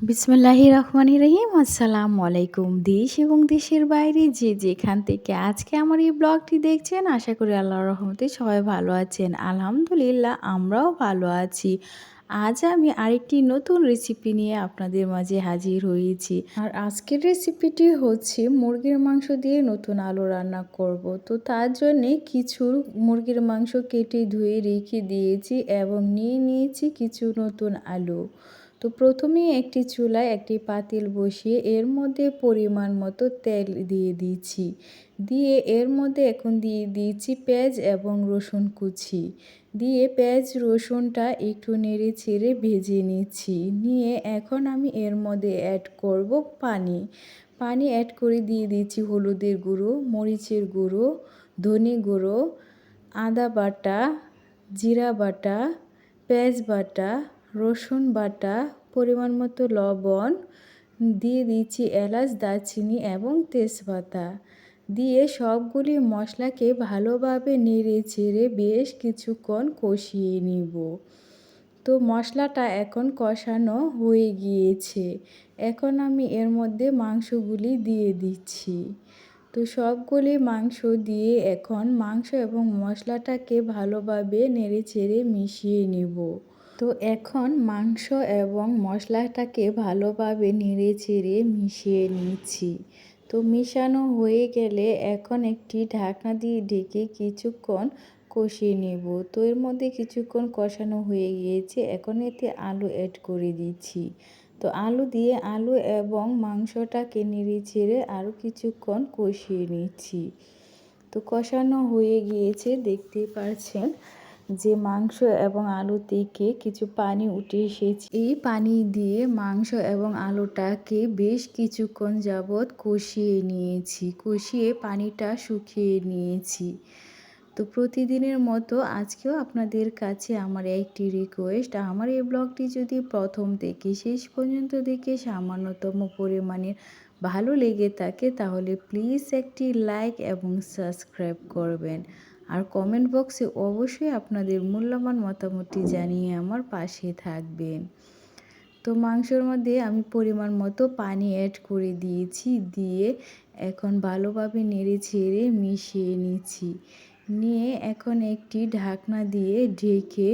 বিসমিল্লাহির রহমানির রহিম। আসসালামু আলাইকুম। দেশ এবং দেশের বাইরে যে যেখান থেকে আজকে আমার এই ব্লগটি দেখছেন, আশা করি আল্লাহর রহমতে সবাই ভালো আছেন। আলহামদুলিল্লাহ আমরাও ভালো আছি। আজ আমি আরেকটি নতুন রেসিপি নিয়ে আপনাদের মাঝে হাজির হয়েছি। আর আজকের রেসিপিটি হচ্ছে মুরগির মাংস দিয়ে নতুন আলু রান্না করব। তো তার জন্যে কিছু মুরগির মাংস কেটে ধুয়ে রেখে দিয়েছি এবং নিয়ে নিয়েছি কিছু নতুন আলু। তো প্রথমেই একটি চুলায় একটি পাতিল বসিয়ে এর মধ্যে পরিমাণ মতো তেল দিয়ে দিয়েছি। দিয়ে এর মধ্যে এখন দিয়ে দিয়েছি পেঁয়াজ এবং রসুন কুচি। দিয়ে পেঁয়াজ রসুনটা একটু নেড়ে চেড়ে ভেজে নিচ্ছি। নিয়ে এখন আমি এর মধ্যে অ্যাড করব পানি। পানি অ্যাড করে দিয়ে দিচ্ছি হলুদের গুঁড়ো, মরিচের গুঁড়ো, ধনে গুঁড়ো, আদা বাটা, জিরা বাটা, পেঁয়াজ বাটা, রসুন বাটা, পরিমাণ মতো লবণ, দিয়ে দিচ্ছি এলাচ, দারচিনি এবং তেজপাতা। দিয়ে সবগুলি মশলাকে ভালোভাবে নেড়ে চেড়ে বেশ কিছুক্ষণ কষিয়ে নিব। তো মশলাটা এখন কষানো হয়ে গিয়েছে। এখন আমি এর মধ্যে মাংসগুলি দিয়ে দিচ্ছি। তো সবগুলি মাংস দিয়ে এখন মাংস এবং মশলাটাকে ভালোভাবে নেড়ে চেড়ে মিশিয়ে নিব। তো এখন মাংস এবং মশলাটাকে ভালোভাবে নেড়ে চেড়ে মিশিয়ে নিচ্ছি। তো মিশানো হয়ে গেলে এখন একটি ঢাকনা দিয়ে ঢেকে কিছুক্ষণ কষিয়ে নেব। তো এর মধ্যে কিছুক্ষণ কষানো হয়ে গিয়েছে, এখন এতে আলু অ্যাড করে দিচ্ছি। তো আলু দিয়ে আলু এবং মাংসটাকে নেড়ে চেড়ে আরও কিছুক্ষণ কষিয়ে নিচ্ছি। তো কষানো হয়ে গিয়েছে, দেখতেই পাচ্ছেন যে মাংস এবং আলু থেকে কিছু পানি উঠে এসেছে। এই পানি দিয়ে মাংস এবং আলুটাকে বেশ কিছুক্ষণ যাবৎ কষিয়ে নিয়েছি। কষিয়ে পানিটা শুকিয়ে নিয়েছি। তো প্রতিদিনের মতো আজকেও আপনাদের কাছে আমার একটি রিকোয়েস্ট, আমার এই ব্লগটি যদি প্রথম থেকে শেষ পর্যন্ত দেখে সামান্যতম পরিমাণের ভালো লেগে থাকে তাহলে প্লিজ একটি লাইক এবং সাবস্ক্রাইব করবেন। আর কমেন্ট বক্সে অবশ্যই আপনাদের মূল্যবান মতামতটি জানিয়ে আমার পাশে থাকবেন। তো মাংসের মধ্যে আমি পরিমাণ মতো পানি অ্যাড করে দিয়েছি। দিয়ে এখন ভালোভাবে নেড়ে ছেড়ে মিশিয়ে নিচ্ছি। নিয়ে এখন একটি ঢাকনা দিয়ে ঢেকে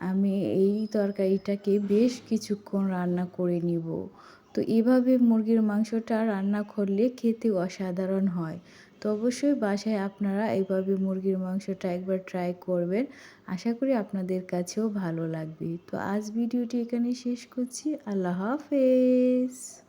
আমি এই তরকারিটাকে বেশ কিছুক্ষণ রান্না করে নিব। তো এভাবে মুরগির মাংসটা রান্না করলে খেতে অসাধারণ হয়। তো অবশ্যই বাসায় আপনারা এভাবে মুরগির মাংসটা একবার ট্রাই করবেন। আশা করি আপনাদের কাছেও ভালো লাগবে। তো আজ ভিডিওটি এখানে শেষ করছি। আল্লাহ হাফেজ।